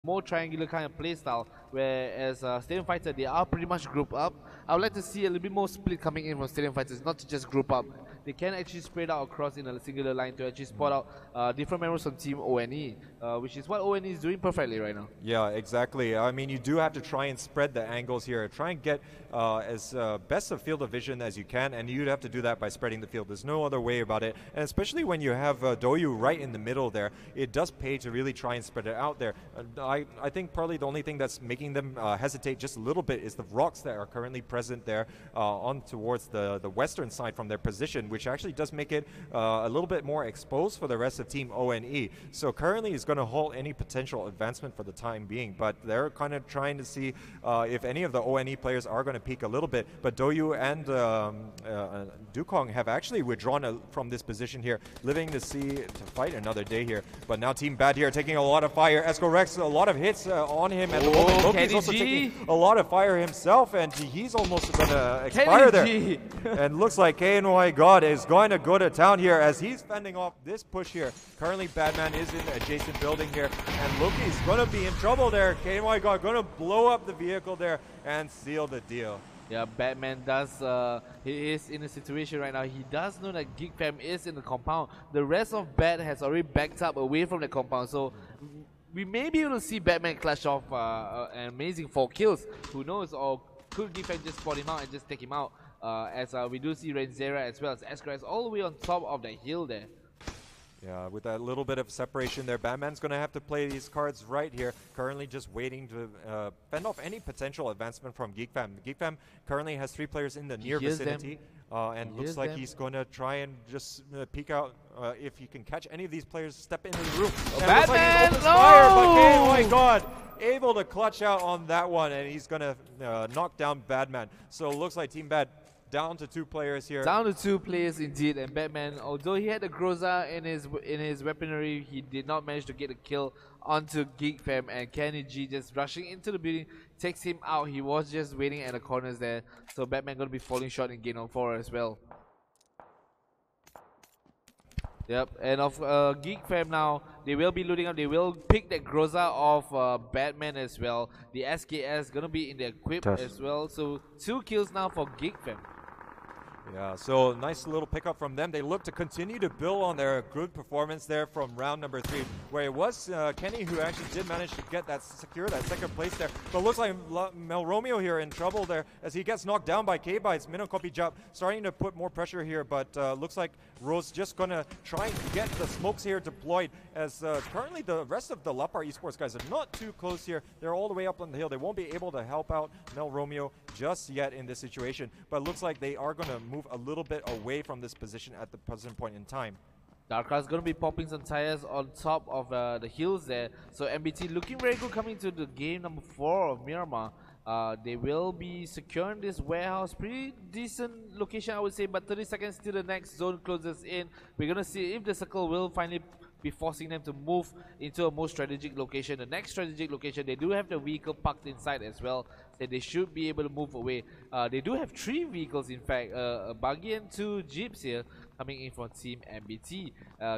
more triangular kind of play style, whereas Stadium Fighter, they are pretty much grouped up. I would like to see a little bit more split coming in from Stadium Fighters, not to just group up. They can actually spread out across in a singular line to actually spot out different members from Team ONE, which is what ONE is doing perfectly right now. Yeah, exactly. I mean, you do have to try and spread the angles here. Try and get as best of field of vision as you can, and you'd have to do that by spreading the field. There's no other way about it. And especially when you have Doyu right in the middle there, it does pay to really try and spread it out there. I think probably the only thing that's making them hesitate just a little bit is the rocks that are currently present there on towards the western side from their position, which actually does make it a little bit more exposed for the rest of Team ONE. So currently it's going to halt any potential advancement for the time being, but they're kind of trying to see if any of the ONE players are going to peak a little bit. But Doyu and Dukong have actually withdrawn from this position here, living to see to fight another day here. But now Team Bad here taking a lot of fire. Esco Rex, a lot of hits on him at the moment. Loki's also taking a lot of fire himself, and he's almost going to expire there. And looks like KNY God is going to go to town here as he's fending off this push here. Currently, Badman is in the adjacent building here, and Loki's going to be in trouble there. KNY God going to blow up the vehicle there and seal the deal. Yeah, Batman does, he is in a situation right now. He does know that Geek Fam is in the compound. The rest of Bat has already backed up away from the compound. So we may be able to see Batman clutch off an amazing 4 kills. Who knows, or could Geek Fam just spot him out and just take him out? As we do see Renzera as well as Escaraz all the way on top of the hill there. Yeah, with that little bit of separation there, Batman's going to have to play these cards right here. Currently just waiting to fend off any potential advancement from Geek Fam. Geek Fam currently has 3 players in the near vicinity. And looks like he's going to try and just peek out if he can catch any of these players, step into the room. Batman, like fire, but oh my god, able to clutch out on that one, and he's going to knock down Badman. So it looks like Team Bad down to 2 players here. Down to 2 players indeed, and Batman, although he had the Groza in his weaponry, he did not manage to get a kill onto Geek Fam, and Kenny G just rushing into the building takes him out. He was just waiting at the corners there, so Batman gonna be falling short in game on 4 as well. Yep, and of Geek Fam now, they will be looting up. They will pick that Groza of Batman as well. The SKS gonna be in the equip as well. So 2 kills now for Geek Fam. Yeah, so nice little pickup from them. They look to continue to build on their good performance there from round number 3, where it was Kenny who actually did manage to get that secure that 2nd place there. But looks like Mel Romeo here in trouble there as he gets knocked down by K-Bites. Minnow Copy Jump starting to put more pressure here, but looks like Rose just gonna try and get the smokes here deployed as currently the rest of the Lapar Esports guys are not too close here. They're all the way up on the hill. They won't be able to help out Mel Romeo just yet in this situation, but looks like they are gonna move a little bit away from this position at the present point in time. Darkrai is going to be popping some tires on top of the hills there. So MBT looking very good coming to the game number 4 of Miramar. They will be securing this warehouse. Pretty decent location, I would say, but 30 seconds till the next zone closes in. We're going to see if the circle will finally be forcing them to move into a more strategic location. The next strategic location, they do have the vehicle parked inside as well, so they should be able to move away. They do have 3 vehicles, in fact, a buggy and 2 jeeps here coming in from Team MBT.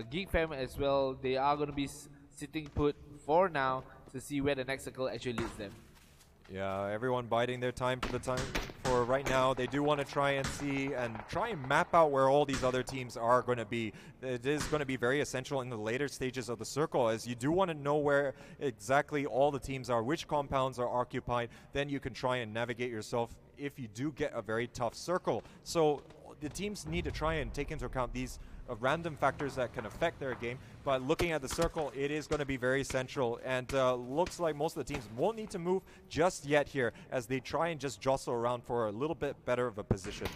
Geek Fam as well, they are going to be sitting put for now to see where the next circle actually leads them. Yeah, everyone biding their time for right now. They do want to try and see and try and map out where all these other teams are going to be. It is going to be very essential in the later stages of the circle, as you do want to know where exactly all the teams are, which compounds are occupied. Then you can try and navigate yourself if you do get a very tough circle. So the teams need to try and take into account these random factors that can affect their game, but looking at the circle, it is going to be very central, and looks like most of the teams won't need to move just yet here as they try and just jostle around for a little bit better of a position.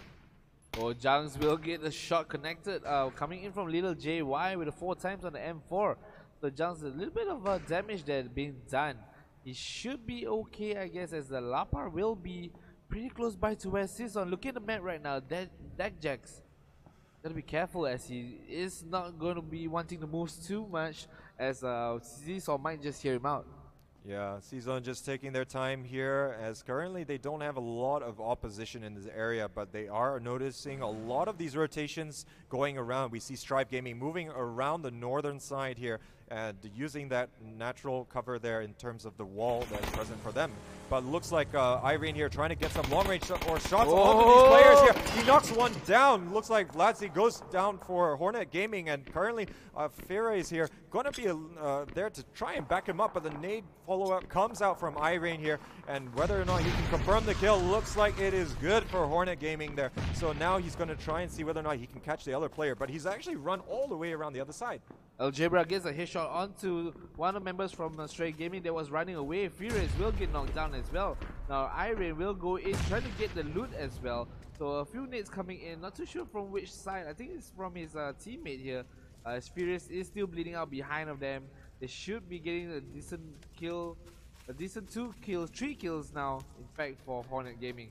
Oh, Jungs will get the shot connected, coming in from Little JY with the 4 times on the M4. So Jungs, a little bit of damage that being done. He should be okay, I guess, as the Lapar will be pretty close by to where Season. Looking at the map right now, that Jax gotta be careful as he is not going to be wanting to move too much, as Seesaw might just hear him out. Yeah, Season just taking their time here, as currently they don't have a lot of opposition in this area, but they are noticing a lot of these rotations going around. We see Strive Gaming moving around the northern side here, and using that natural cover there in terms of the wall that's present for them. But looks like Irene here trying to get some long-range shots onto these players here. He knocks one down. Looks like Vladzy goes down for Hornet Gaming, and currently Fira is here. Going to be there to try and back him up, but the nade follow-up comes out from Irene here, and whether or not he can confirm the kill, looks like it is good for Hornet Gaming there. So now he's going to try and see whether or not he can catch the other player, but he's actually run all the way around the other side. Algebra gets a headshot onto one of the members from Stray Gaming that was running away. Furious will get knocked down as well. Now Irene will go in, trying to get the loot as well. So a few nades coming in, not too sure from which side. I think it's from his teammate here. As Furious is still bleeding out behind of them. They should be getting a decent kill, a decent 3 kills now, in fact, for Hornet Gaming.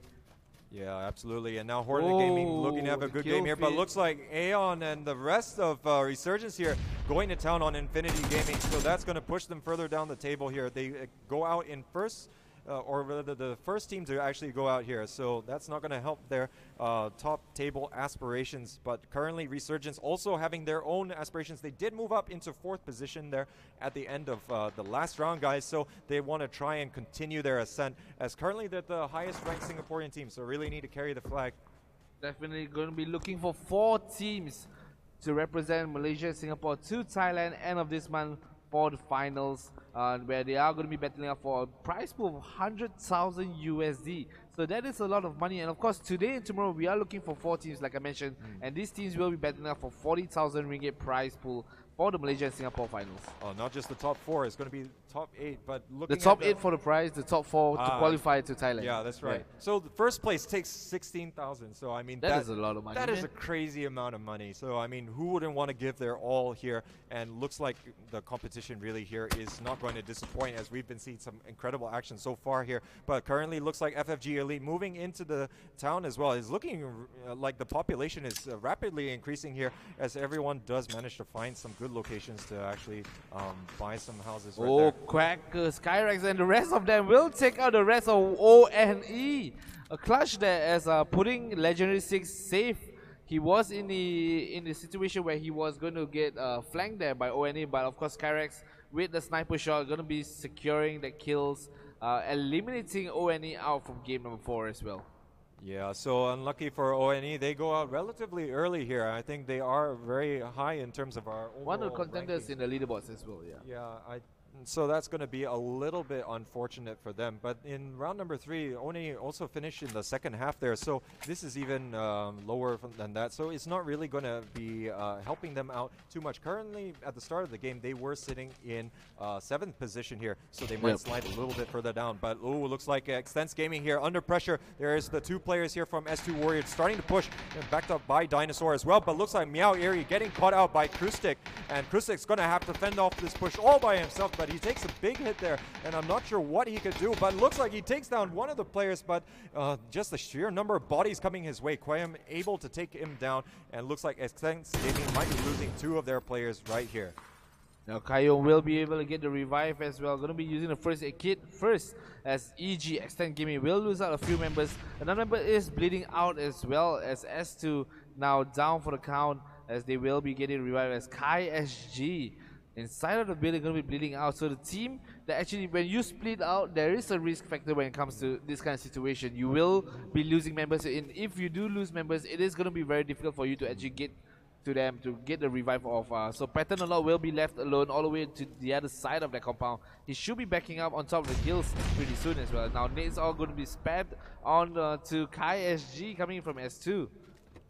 Yeah, absolutely. And now Hornet Gaming looking to have a good game here, but looks like Aeon and the rest of Resurgence here going to town on Infinity Gaming, so that's going to push them further down the table here. They go out in first, or rather the first team to actually go out here, so that's not going to help their top table aspirations. But currently Resurgence also having their own aspirations. They did move up into 4th position there at the end of the last round, guys, so they want to try and continue their ascent, as currently they're the highest ranked Singaporean team, so really need to carry the flag. Definitely going to be looking for 4 teams to represent Malaysia and Singapore to Thailand end of this month for the finals, where they are going to be battling out for a prize pool of 100,000 USD. So that is a lot of money, and of course today and tomorrow we are looking for 4 teams like I mentioned, and these teams will be battling out for 40,000 ringgit prize pool for the Malaysia and Singapore finals. Oh, not just the top 4, it's going to be top 8, but looking the top 8 for the prize, the top 4 to qualify to Thailand. Yeah, that's right. So the first place takes 16,000, so I mean that is a lot of money. That is a crazy amount of money. So I mean, who wouldn't want to give their all here? And looks like the competition really here is not going to disappoint, as we've been seeing some incredible action so far here. But currently looks like FFG Elite moving into the town as well. It's looking like the population is rapidly increasing here, as everyone does manage to find some good locations to actually buy some houses right there. Cracker, Skyrex and the rest of them will take out the rest of ONE. A clutch there as putting Legendary 6 safe. He was in the situation where he was going to get flanked there by ONE, but of course Skyrex with the sniper shot going to be securing the kills, eliminating ONE out from game number 4 as well. Yeah, so unlucky for ONE, they go out relatively early here. I think they are very high in terms of our overall one of the contenders rankings in the leaderboards as well, yeah. Yeah, so that's going to be a little bit unfortunate for them. But in round number 3, ONE also finished in the second half there, so this is even lower than that. So it's not really going to be helping them out too much. Currently, at the start of the game, they were sitting in 7th position here, so they might slide a little bit further down. But looks like Extense Gaming here under pressure. There's the 2 players here from S2 Warrior starting to push, and backed up by Dinosaur as well. But looks like Meow Eerie getting caught out by Krustik, and Krustik's going to have to fend off this push all by himself. But he takes a big hit there, and I'm not sure what he could do, but looks like he takes down one of the players, but just the sheer number of bodies coming his way, Quayam able to take him down, and looks like Extense Gaming might be losing 2 of their players right here. Now Kayo will be able to get the revive as well. Going to be using the first aid kit first, as EG Extend Gaming will lose out a few members. Another member is bleeding out as well, as S2 now down for the count, as they will be getting revived, as Kai SG inside of the building going to be bleeding out. So the team that actually, when you split out, there is a risk factor when it comes to this kind of situation. You will be losing members, and if you do lose members, it is going to be very difficult for you to actually get to them to get the revive off. So Pattern a lot will be left alone all the way to the other side of the compound. He should be backing up on top of the hills pretty soon as well. Now nades are going to be sped on to Kai SG coming from S2.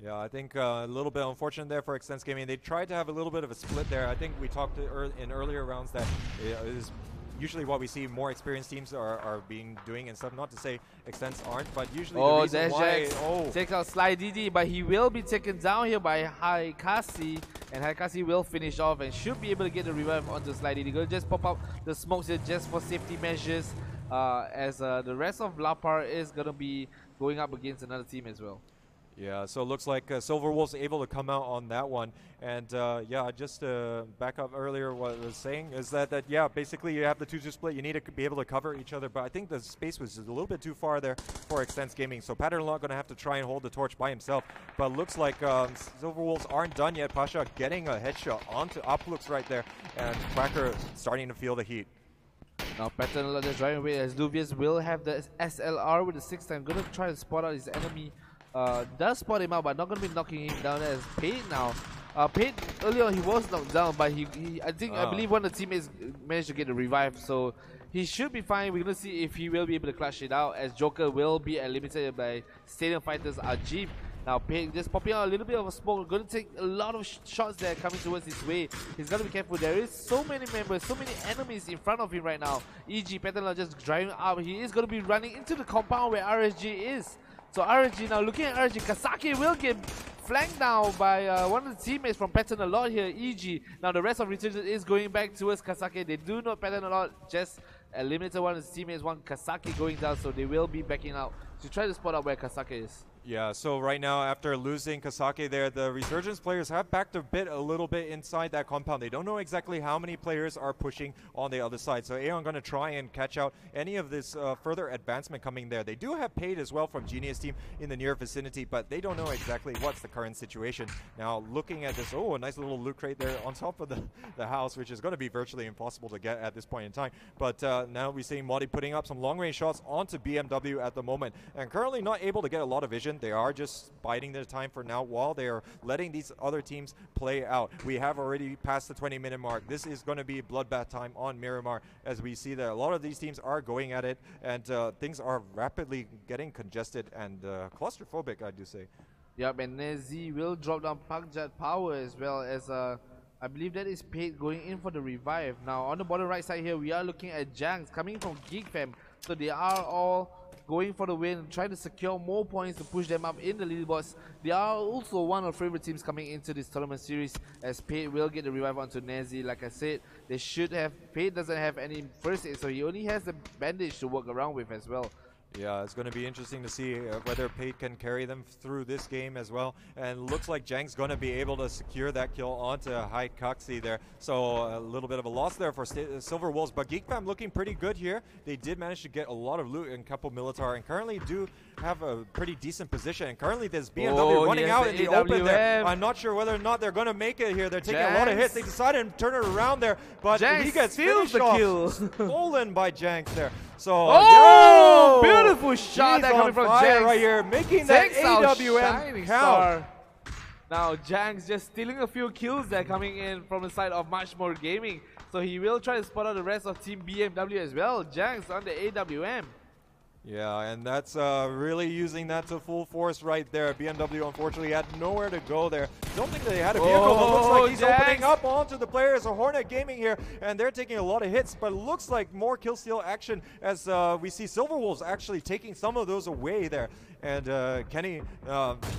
Yeah, I think a little bit unfortunate there for Extense Gaming. They tried to have a little bit of a split there. I think we talked in earlier rounds that it is usually what we see more experienced teams are doing and stuff. Not to say Extense aren't, but usually the reason why... Take out Sly DD, but he will be taken down here by Haikasi, and Haikasi will finish off and should be able to get the revive onto Sly DD. Gonna just pop up the smokes here just for safety measures, as the rest of Lapar is gonna be going up against another team as well. Yeah, so it looks like Silver Wolves able to come out on that one. And yeah, just back up earlier, what I was saying is that yeah, basically you have the 2-2 split. You need to be able to cover each other. But I think the space was a little bit too far there for Extense Gaming. So Pattern Lot going to have to try and hold the torch by himself. But looks like Silver Wolves aren't done yet. Pasha getting a headshot onto Uplooks right there. And Quacker starting to feel the heat. Now Pattern Lot is driving away as Luvius will have the SLR with the 6th time. Going to try to spot out his enemy. Does spot him out, but not going to be knocking him down as Pate now. Pate earlier he was knocked down, but I believe one of the teammates managed to get a revive, so he should be fine. We're going to see if he will be able to clutch it out, as Joker will be eliminated by Stadium Fighters JIB. Now Pate just popping out a little bit of a smoke, going to take a lot of shots there coming towards his way. He's got to be careful. There is so many members, so many enemies in front of him right now. E.g. Pattern just driving up. He is going to be running into the compound where RSG is. So RSG now looking at RSG, Kasaki will get flanked now by one of the teammates from Pattern a lot here, EG. Now the rest of Resurgence is going back towards Kasaki. They do not Pattern a lot, just eliminated one of his teammates, one Kasaki going down, so they will be backing out to try to spot out where Kasaki is. Yeah, so right now after losing Kasake there, the Resurgence players have backed a little bit inside that compound. They don't know exactly how many players are pushing on the other side. So Aeon going to try and catch out any of this further advancement coming there. They do have Paid as well from Genius team in the near vicinity, but they don't know exactly what's the current situation. Now looking at this, oh, a nice little loot crate there on top of the house, which is going to be virtually impossible to get at this point in time. But now we see Modi putting up some long range shots onto BMW at the moment, and currently not able to get a lot of vision. They are just biding their time for now while they are letting these other teams play out. We have already passed the 20-minute mark. This is going to be bloodbath time on Miramar, as we see that a lot of these teams are going at it, and things are rapidly getting congested and claustrophobic, I do say. Yep, and Nezi will drop down Pakjat Power as well as I believe that is Paid going in for the revive. Now on the bottom right side here, we are looking at Jangs coming from GeekFam. So they are all going for the win, trying to secure more points to push them up in the leaderboards. They are also one of the favorite teams coming into this tournament series, as Paid will get the revive onto Nazi. Like I said, they should have, Paid doesn't have any first aid, so he only has the bandage to work around with as well. Yeah, it's going to be interesting to see whether Paid can carry them through this game as well. And looks like Jang's going to be able to secure that kill onto Hai Kaxi there. So a little bit of a loss there for Silver Wolves. But GeekFam looking pretty good here. They did manage to get a lot of loot in couple Militar and currently do have a pretty decent position. And currently there's BMW running out in the open there. I'm not sure whether or not they're going to make it here. They're taking a lot of hits. They decided to turn it around there. But he gets finished off, stolen by Jangs there. So, beautiful shot that coming from Jangs right here, making that AWM count. Now Jangs just stealing a few kills there coming in from the side of Much More Gaming. So he will try to spot out the rest of Team BMW as well. Jangs on the AWM. Yeah, and that's really using that to full force right there. BMW unfortunately had nowhere to go there. Don't think they had a vehicle, but looks like he's opening up onto the players of Hornet Gaming here, and they're taking a lot of hits, but looks like more kill steal action as we see Silver Wolves actually taking some of those away there. And Kenny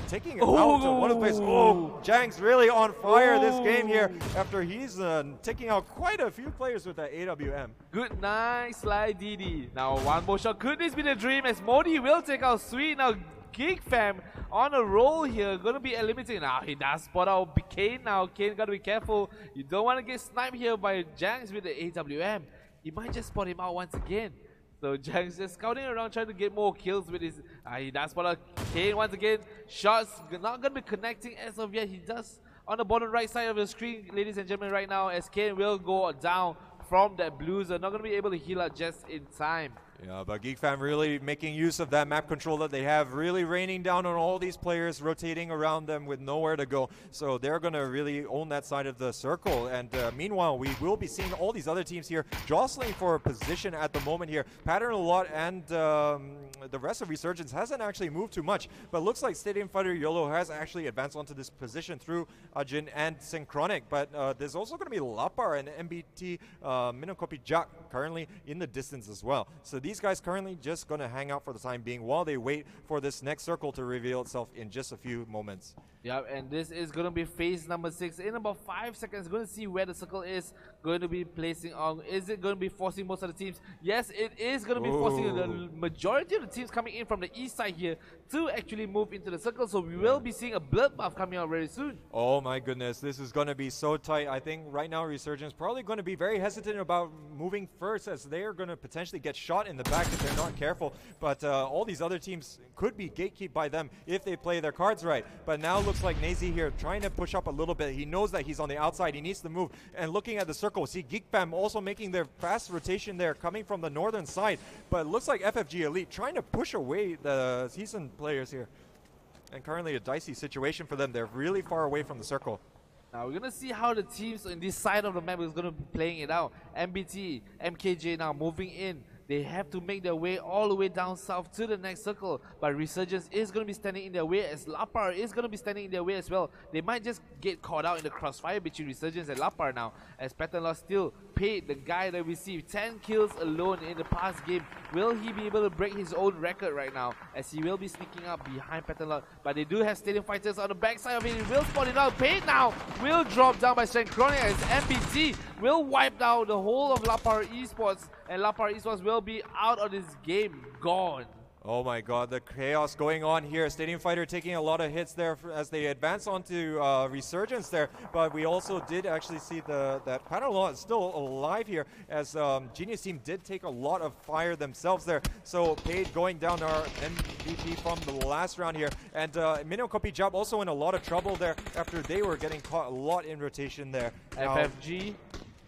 taking it out to one of the players. Oh, Jang's really on fire this game here after he's taking out quite a few players with that AWM. Good night, Sly DD. Now one more shot. Could this be the dream as Modi will take out Sweet? Now GeekFam on a roll here, gonna be eliminating. Now he does spot out Kane now. Kane gotta be careful. You don't want to get sniped here by Jangs with the AWM. He might just spot him out once again. So Jangs just scouting around trying to get more kills with his, he does spot out Kane once again. Shots not going to be connecting as of yet. He does on the bottom right side of the screen, ladies and gentlemen, right now, as Kane will go down from that Blueser. Not going to be able to heal out just in time. Yeah, but GeekFam really making use of that map control that they have, really raining down on all these players, rotating around them with nowhere to go. So they're going to really own that side of the circle. And meanwhile, we will be seeing all these other teams here jostling for a position at the moment here. Pattern a lot, and the rest of Resurgence hasn't actually moved too much. But looks like Stadium Fighter YOLO has actually advanced onto this position through Ajin and Synchronic. But there's also going to be Lapar and MBT Minokopi Jack currently in the distance as well. So these guys currently just going to hang out for the time being while they wait for this next circle to reveal itself in just a few moments. Yeah, and this is going to be phase number 6. In about 5 seconds, going to see where the circle is going to be placing on. Is it going to be forcing most of the teams? Yes, it is going to be forcing the majority of the teams coming in from the east side here to actually move into the circle. So we will be seeing a bloodbath coming out very soon. Oh my goodness, this is going to be so tight. I think right now Resurgence probably going to be very hesitant about moving first, as they are going to potentially get shot in the back if they're not careful. But all these other teams could be gatekept by them if they play their cards right. But now looks like Nazy here trying to push up a little bit. He knows that he's on the outside. He needs to move. And looking at the circle, see GeekFam also making their fast rotation there, coming from the northern side. But it looks like FFG Elite trying to push away the seasoned players here. And currently a dicey situation for them. They're really far away from the circle. Now we're going to see how the teams in this side of the map is going to be playing it out. MBT, MKJ now moving in. They have to make their way all the way down south to the next circle. But Resurgence is going to be standing in their way, as Lapar is going to be standing in their way as well. They might just get caught out in the crossfire between Resurgence and Lapar now, as Patternlaw still paid the guy that received 10 kills alone in the past game. Will he be able to break his own record right now, as he will be sneaking up behind Patternlaw? But they do have Stadium Fighters on the backside of it. He will spot it out. Paid now will drop down by Synchronic, as MBT will wipe out the whole of Lapar Esports, and Lapar Esports will be out of this game, gone. Oh my god, the chaos going on here. Stadium Fighter taking a lot of hits there as they advance onto Resurgence there. But we also did actually see that Patternlaw is still alive here, as Genius Team did take a lot of fire themselves there. So Paid going down our MVP from the last round here. And Minnow Copy Job also in a lot of trouble there after they were getting caught a lot in rotation there. FFG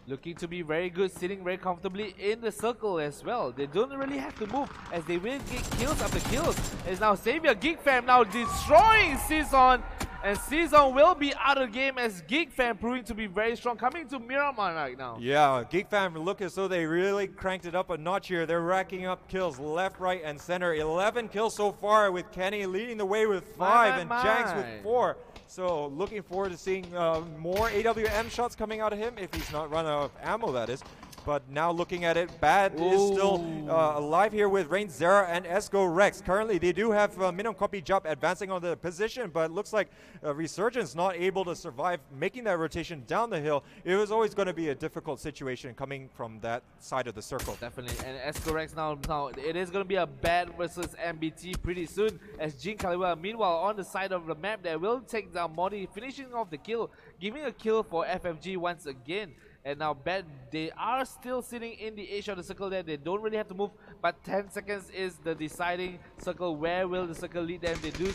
looking to be very good, sitting very comfortably in the circle as well. They don't really have to move, as they will get kills after kills. As now Xavier GeekFam now destroying Season, and Season will be out of the game, as GeekFam proving to be very strong, coming to Miramar right now. Yeah, GeekFam look as though they really cranked it up a notch here. They're racking up kills left, right, and center. 11 kills so far, with Kenny leading the way with 5 and Janks with 4. So looking forward to seeing more AWM shots coming out of him, if he's not run out of ammo, that is. But now looking at it, Bad is still alive here with Rain Zera and Esco Rex. Currently, they do have Minimum Copy Job advancing on the position, but it looks like Resurgence not able to survive making that rotation down the hill. It was always going to be a difficult situation coming from that side of the circle. Definitely, and Esco Rex now it is going to be a Bad versus MBT pretty soon, as Jin Kaliwa, meanwhile, on the side of the map, there will take down Modi, finishing off the kill, giving a kill for FFG once again. And now Bad, they are still sitting in the edge of the circle there. They don't really have to move, but 10 seconds is the deciding circle. Where will the circle lead them? They do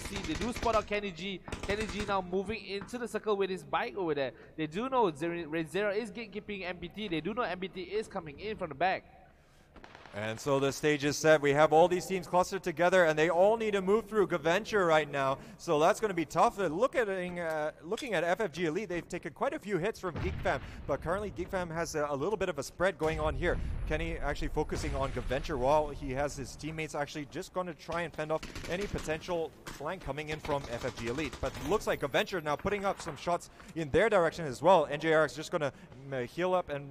spot out Kenny G. Kenny G now moving into the circle with his bike over there. They do know Zera is gatekeeping MBT. They do know MBT is coming in from the back. And so the stage is set. We have all these teams clustered together, and they all need to move through Gaventure right now. So that's going to be tough. Looking at FFG Elite, they've taken quite a few hits from GeekFam, but currently GeekFam has a little bit of a spread going on here. Kenny actually focusing on Gaventure, while he has his teammates actually just going to try and fend off any potential flank coming in from FFG Elite. But looks like Gaventure now putting up some shots in their direction as well. NJR is just going to heal up and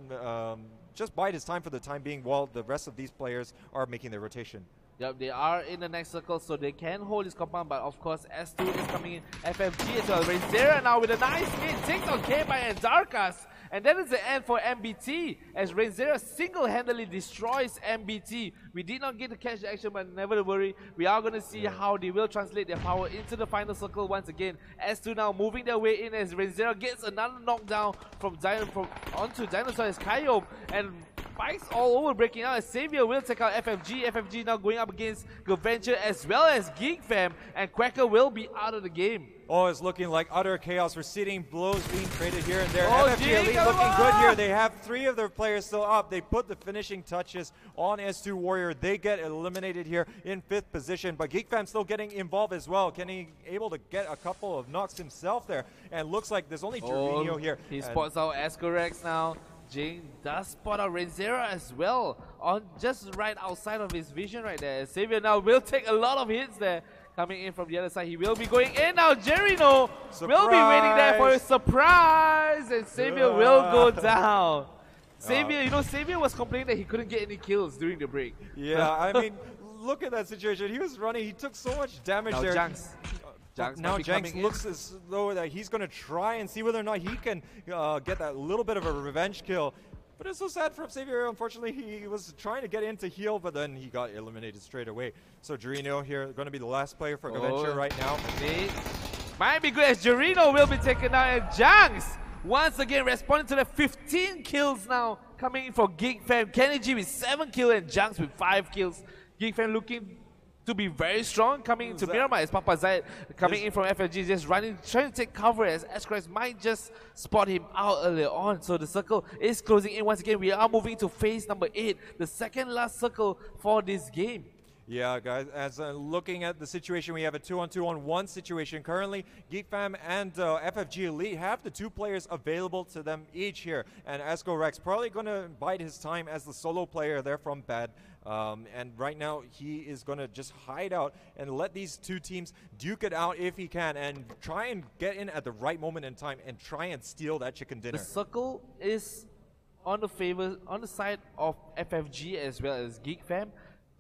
just bide his time for the time being, while the rest of these players are making their rotation. Yep, they are in the next circle, so they can hold this compound, but of course S2 is coming in, FFG as well. Renzera now with a nice hit, takes on K-By and Darkas, and that is the end for MBT, as Renzera single-handedly destroys MBT. We did not get to catch the action, but never to worry, we are going to see how they will translate their power into the final circle once again. S2 now moving their way in, as Renzera gets another knockdown onto Dinosaur as Kaiyom, and spikes all over breaking out, as Xavier will take out FFG. FFG now going up against Gaventure as well as GeekFam, and Quacker will be out of the game. Oh, it's looking like utter chaos. We're seeing blows being traded here and there. FFG Elite looking good here. They have 3 of their players still up. They put the finishing touches on S2 Warrior. They get eliminated here in 5th position, but GeekFam still getting involved as well. Kenny able to get a couple of knocks himself there, and looks like there's only Gervinho here. He spots out Escorex now. Jing does spot out Renzera as well, on just right outside of his vision right there. Xavier now will take a lot of hits there. Coming in from the other side, he will be going in now. Jerino will be waiting there for a surprise, and Xavier will go down. Xavier, you know, Xavier was complaining that he couldn't get any kills during the break. Yeah, I mean, look at that situation. He was running, he took so much damage there. Janks. Now Janks looks as though that he's going to try and see whether or not he can get that little bit of a revenge kill. But it's so sad for Xavier. Unfortunately, he was trying to get in to heal, but then he got eliminated straight away. So Jirino here going to be the last player for Adventure right now. Might be good as Jirino will be taken out, and Janks once again responding to the 15 kills now coming in for Geek Fam. Kenny G with 7 kills and Janks with 5 kills. Geek Fam looking to be very strong coming into Miramar as Papa Zayed coming in from FFG, just running, trying to take cover as Escrex might just spot him out earlier on. So the circle is closing in once again. We are moving to phase number 8, the second last circle for this game. Yeah, guys, as looking at the situation, we have a 2-on-2-on-1 situation. Currently, Geek Fam and FFG Elite have the 2 players available to them each here. And Esco Rex probably going to bide his time as the solo player there from Bad. And right now, he is going to just hide out and let these 2 teams duke it out if he can and try and get in at the right moment in time and try and steal that chicken dinner. The circle is on the side of FFG as well as Geek Fam.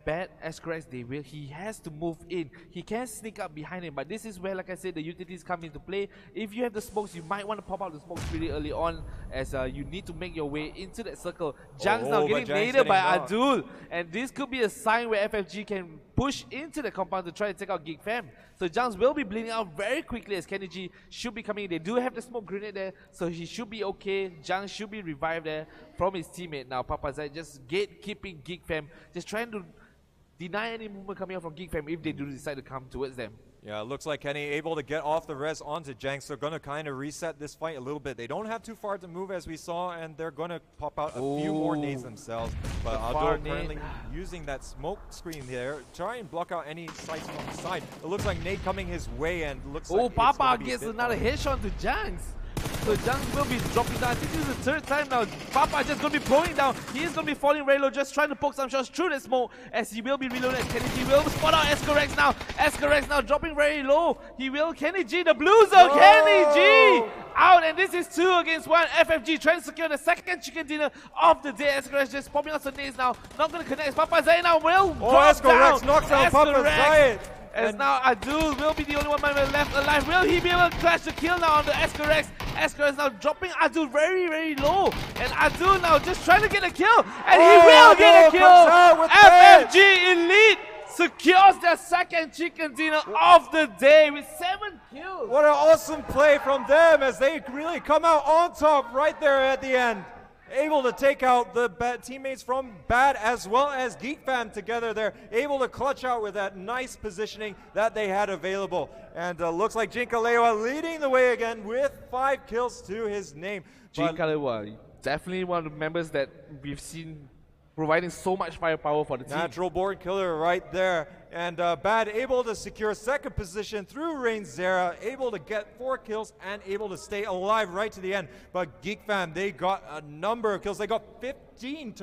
Bad Escrex, he has to move in. He can sneak up behind him, but this is where, like I said, the utilities come into play. If you have the smokes, you might want to pop out the smokes really early on, as you need to make your way into that circle. Janks now getting naded by Adul, and this could be a sign where FFG can push into the compound to try to take out Geek Fam. So Janks will be bleeding out very quickly as Kenny G should be coming in. They do have the smoke grenade there, so he should be okay. Janks should be revived there from his teammate. Now Papa Zai just gatekeeping Geek Fam, just trying to deny any movement coming out from Geek Fam if they do decide to come towards them. Yeah, it looks like Kenny able to get off the res onto Janks. They're going to kind of reset this fight a little bit. They don't have too far to move as we saw, and they're going to pop out a few more nades themselves. But Aldo currently using that smoke screen there, try and block out any sights from the side. It looks like nade coming his way, and looks like Papa gets another headshot to Janks. So Janks will be dropping down. I think this is the 3rd time now. Papa just going to be blowing down. He is going to be falling very low, just trying to poke some shots through the smoke as he will be reloaded. Kenny G will spot out Escorex now. Escorex now dropping very low. He will, Kenny G, the blue zone. Kenny G out, and this is 2 against 1. FFG trying to secure the second chicken dinner of the day. Escorex just popping out some nades now. Not going to connect. Papa Zay now will drop down. Escorex knocks out Papa Zay. As now Adul will be the only one man left alive. Will he be able to clutch the kill now on the Escorex? Escorex now dropping Adul very, very low. And Adul now just trying to get a kill. And he will get a kill. FFG Elite secures their second chicken dinner of the day with 7 kills. What an awesome play from them as they really come out on top right there at the end. Able to take out the teammates from Bad as well as Geek Fam together there, able to clutch out with that nice positioning that they had available. And looks like Jinkalewa leading the way again with 5 kills to his name. Jinkalewa, definitely one of the members that we've seen providing so much firepower for the team. Natural born killer right there. And Bad able to secure second position through Rain Zera, able to get 4 kills and able to stay alive right to the end. But Geek Fam, they got a number of kills. They got 15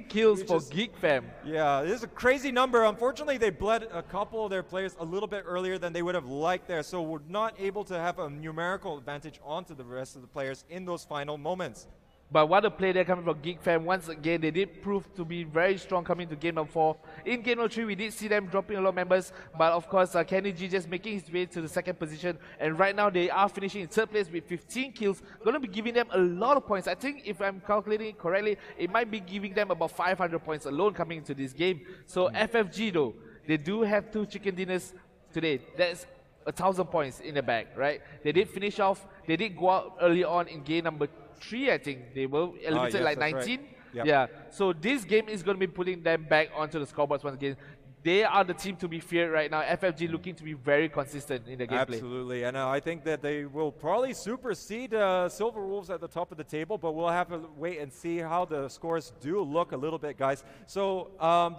kills for Geek Fam. Yeah, this is a crazy number. Unfortunately, they bled a couple of their players a little bit earlier than they would have liked there. So we're not able to have a numerical advantage onto the rest of the players in those final moments. But what a play there coming from Geek Fam. Once again, they did prove to be very strong coming to game number 4. In game number 3, we did see them dropping a lot of members. But of course, Kenny G just making his way to the second position. And right now, they are finishing in 3rd place with 15 kills. Going to be giving them a lot of points. I think if I'm calculating it correctly, it might be giving them about 500 points alone coming into this game. So FFG though, they do have 2 chicken dinners today. That's 1,000 points in the bag, right? They did finish off. They did go out early on in game number 3, I think. They were eliminated like 19. Right. Yep. Yeah, so this game is going to be putting them back onto the scoreboards once again. They are the team to be feared right now. FFG looking to be very consistent in the gameplay. Absolutely, and I think that they will probably supersede Silver Wolves at the top of the table, but we'll have to wait and see how the scores do look a little bit, guys. So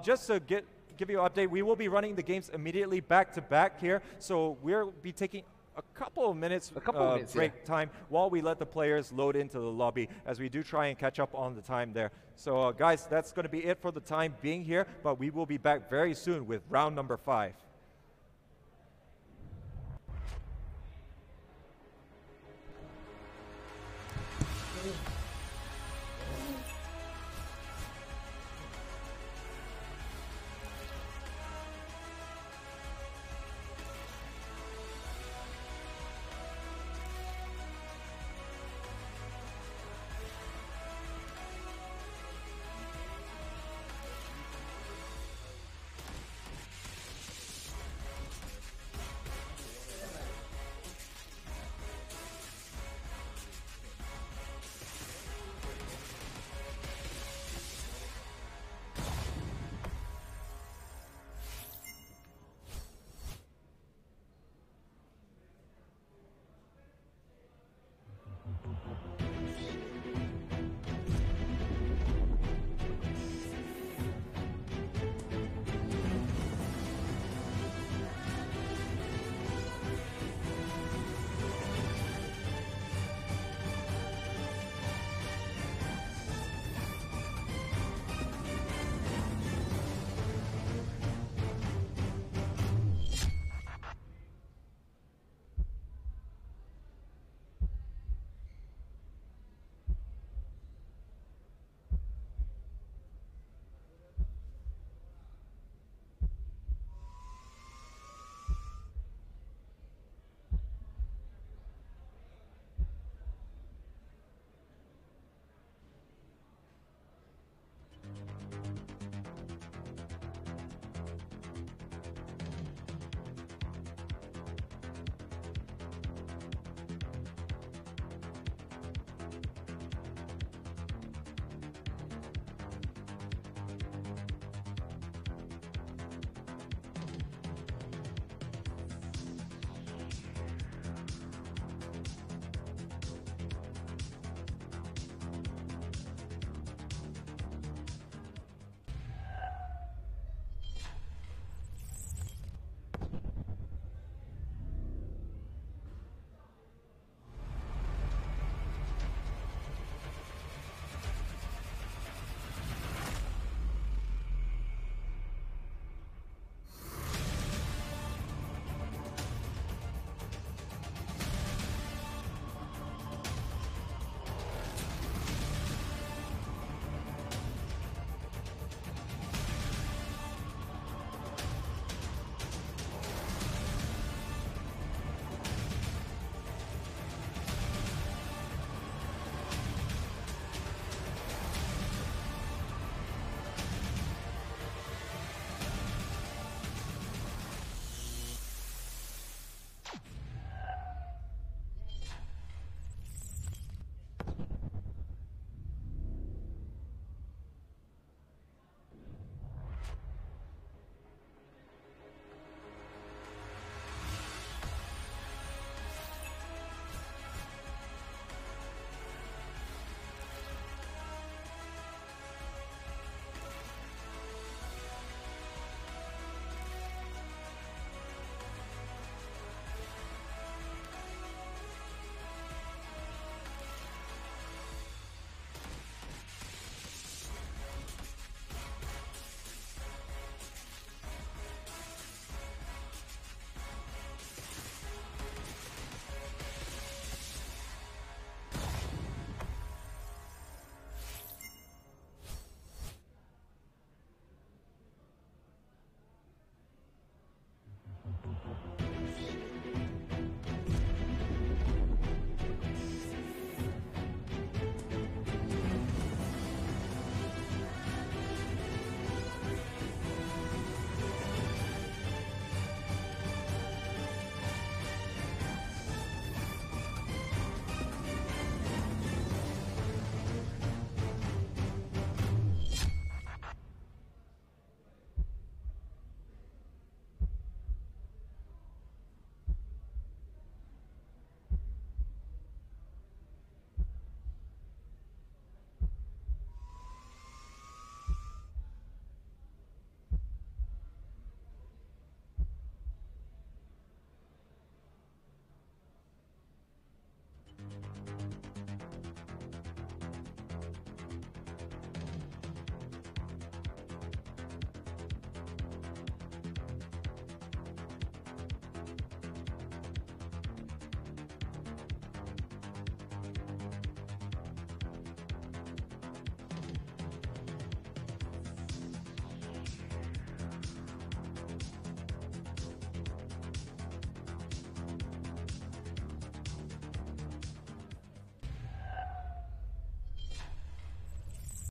just to give you an update, we will be running the games immediately back to back here. So we'll be taking a couple of minutes break time while we let the players load into the lobby as we do try and catch up on the time there. So guys, that's going to be it for the time being here, but we will be back very soon with round number 5.